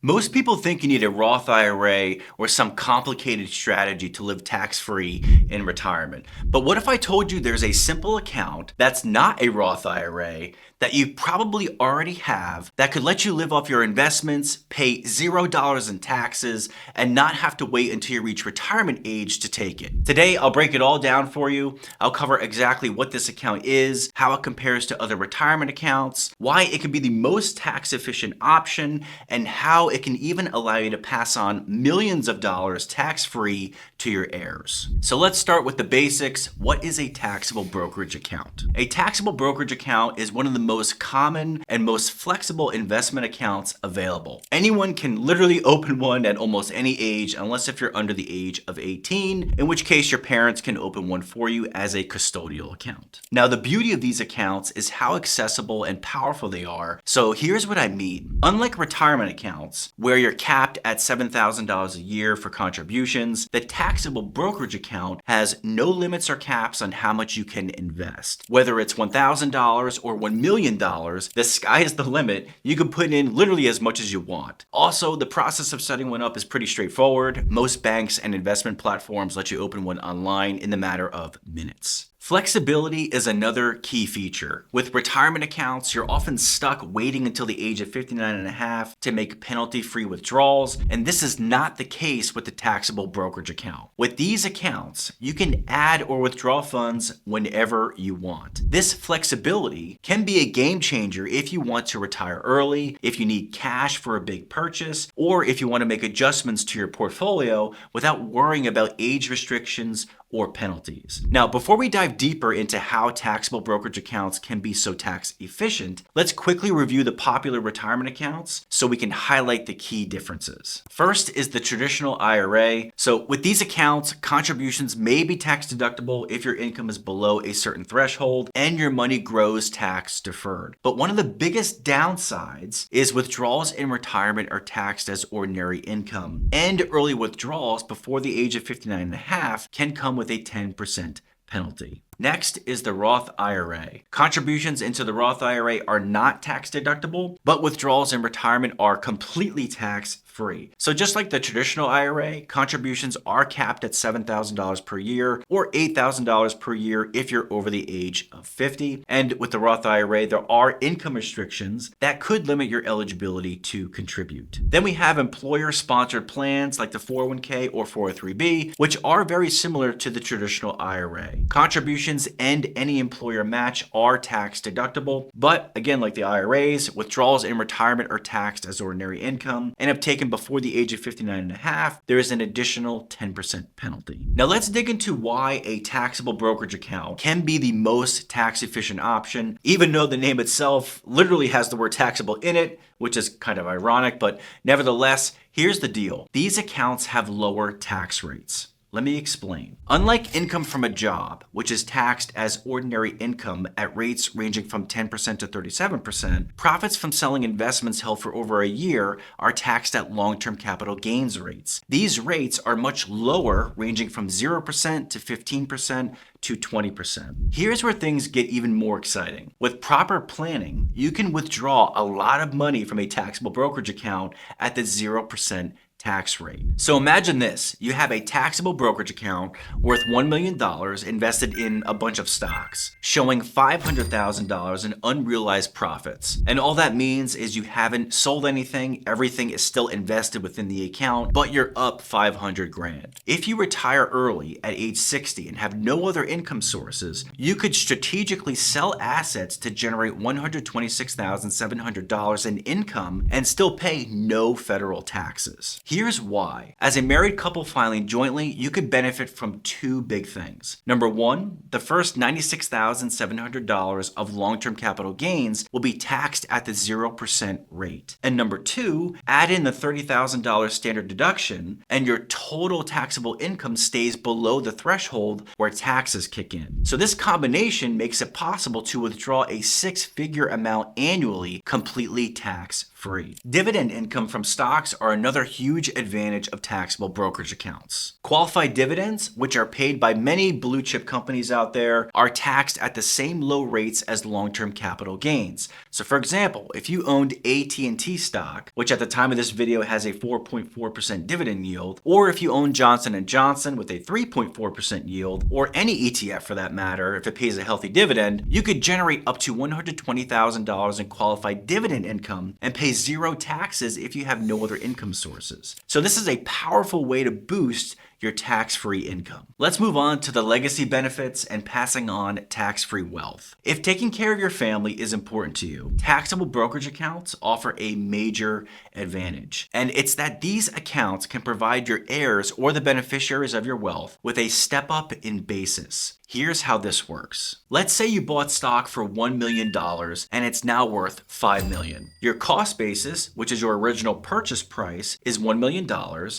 Most people think you need a Roth IRA or some complicated strategy to live tax-free in retirement. But what if I told you there's a simple account that's not a Roth IRA that you probably already have that could let you live off your investments, pay $0 in taxes, and not have to wait until you reach retirement age to take it? Today, I'll break it all down for you. I'll cover exactly what this account is, how it compares to other retirement accounts, why it can be the most tax-efficient option, and how it can even allow you to pass on millions of dollars tax-free to your heirs. So let's start with the basics. What is a taxable brokerage account? A taxable brokerage account is one of the most common and most flexible investment accounts available. Anyone can literally open one at almost any age, unless if you're under the age of 18, in which case your parents can open one for you as a custodial account. Now, the beauty of these accounts is how accessible and powerful they are. So here's what I mean. Unlike retirement accounts, where you're capped at $7,000 a year for contributions, the taxable brokerage account has no limits or caps on how much you can invest. Whether it's $1,000 or $1 million, the sky is the limit. You can put in literally as much as you want. Also, the process of setting one up is pretty straightforward. Most banks and investment platforms let you open one online in the matter of minutes. Flexibility is another key feature. With retirement accounts, you're often stuck waiting until the age of 59 and a half to make penalty-free withdrawals, and this is not the case with the taxable brokerage account. With these accounts, you can add or withdraw funds whenever you want. This flexibility can be a game changer if you want to retire early, if you need cash for a big purchase, or if you want to make adjustments to your portfolio without worrying about age restrictions or penalties. Now, before we dive deeper into how taxable brokerage accounts can be so tax efficient, let's quickly review the popular retirement accounts so we can highlight the key differences. First is the traditional IRA. So with these accounts, contributions may be tax deductible if your income is below a certain threshold and your money grows tax deferred. But one of the biggest downsides is withdrawals in retirement are taxed as ordinary income, and early withdrawals before the age of 59 and a half can come with a 10% penalty. Next is the Roth IRA. Contributions into the Roth IRA are not tax deductible, but withdrawals in retirement are completely tax free. So just like the traditional IRA, contributions are capped at $7,000 per year or $8,000 per year if you're over the age of 50. And with the Roth IRA, there are income restrictions that could limit your eligibility to contribute. Then we have employer-sponsored plans like the 401k or 403b, which are very similar to the traditional IRA. Contributions and any employer match are tax deductible, but again, like the IRAs, withdrawals in retirement are taxed as ordinary income, and if taken before the age of 59 and a half, there is an additional 10% penalty. Now let's dig into why a taxable brokerage account can be the most tax efficient option, even though the name itself literally has the word taxable in it, which is kind of ironic, but nevertheless, here's the deal. These accounts have lower tax rates. Let me explain. Unlike income from a job, which is taxed as ordinary income at rates ranging from 10% to 37%, profits from selling investments held for over a year are taxed at long-term capital gains rates. These rates are much lower, ranging from 0% to 15% to 20%. Here's where things get even more exciting. With proper planning, you can withdraw a lot of money from a taxable brokerage account at the 0% tax rate. So imagine this, you have a taxable brokerage account worth $1 million invested in a bunch of stocks, showing $500,000 in unrealized profits. And all that means is you haven't sold anything, everything is still invested within the account, but you're up 500 grand. If you retire early at age 60 and have no other income sources, you could strategically sell assets to generate $126,700 in income and still pay no federal taxes. Here's why. As a married couple filing jointly, you could benefit from two big things. Number one, the first $96,700 of long-term capital gains will be taxed at the 0% rate. And number two, add in the $30,000 standard deduction and your total taxable income stays below the threshold where taxes kick in. So this combination makes it possible to withdraw a six-figure amount annually completely tax-free. Dividend income from stocks are another huge advantage of taxable brokerage accounts. Qualified dividends, which are paid by many blue chip companies out there, are taxed at the same low rates as long-term capital gains. So for example, if you owned AT&T stock, which at the time of this video has a 4.4% dividend yield, or if you own Johnson & Johnson with a 3.4% yield, or any ETF for that matter, if it pays a healthy dividend, you could generate up to $120,000 in qualified dividend income and pay zero taxes if you have no other income sources. So this is a powerful way to boost your tax-free income. Let's move on to the legacy benefits and passing on tax-free wealth. If taking care of your family is important to you, taxable brokerage accounts offer a major advantage. And it's that these accounts can provide your heirs or the beneficiaries of your wealth with a step up in basis. Here's how this works. Let's say you bought stock for $1 million and it's now worth $5 million. Your cost basis, which is your original purchase price, is $1 million,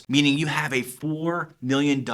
meaning you have a $4 million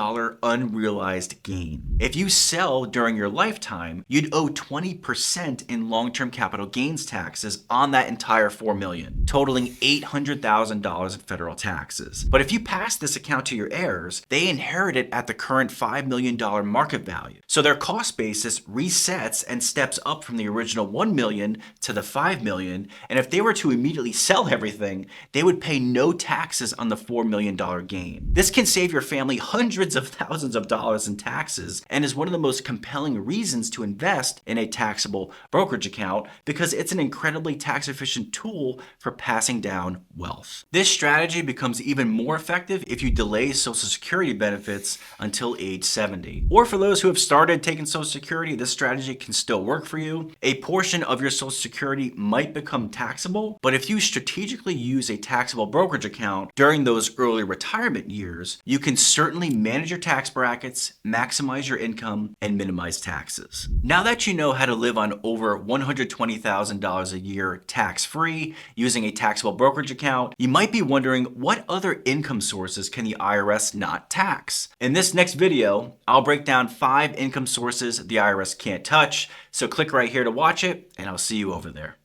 unrealized gain. If you sell during your lifetime, you'd owe 20% in long-term capital gains taxes on that entire $4 million, totaling $800,000 in federal taxes. But if you pass this account to your heirs, they inherit it at the current $5 million market value. So their cost basis resets and steps up from the original $1 million to the $5 million, and if they were to immediately sell everything, they would pay no taxes on the $4 million gain. This can save your family hundreds of thousands of dollars in taxes and is one of the most compelling reasons to invest in a taxable brokerage account because it's an incredibly tax-efficient tool for passing down wealth. This strategy becomes even more effective if you delay Social Security benefits until age 70. Or for those who have started taking Social Security, this strategy can still work for you. A portion of your Social Security might become taxable, but if you strategically use a taxable brokerage account during those early retirement years, you can certainly manage your tax brackets, maximize your income, and minimize taxes. Now that you know how to live on over $120,000 a year tax-free using a taxable brokerage account, you might be wondering what other income sources can the IRS not tax? In this next video, I'll break down 5 income sources the IRS can't touch, so click right here to watch it, and I'll see you over there.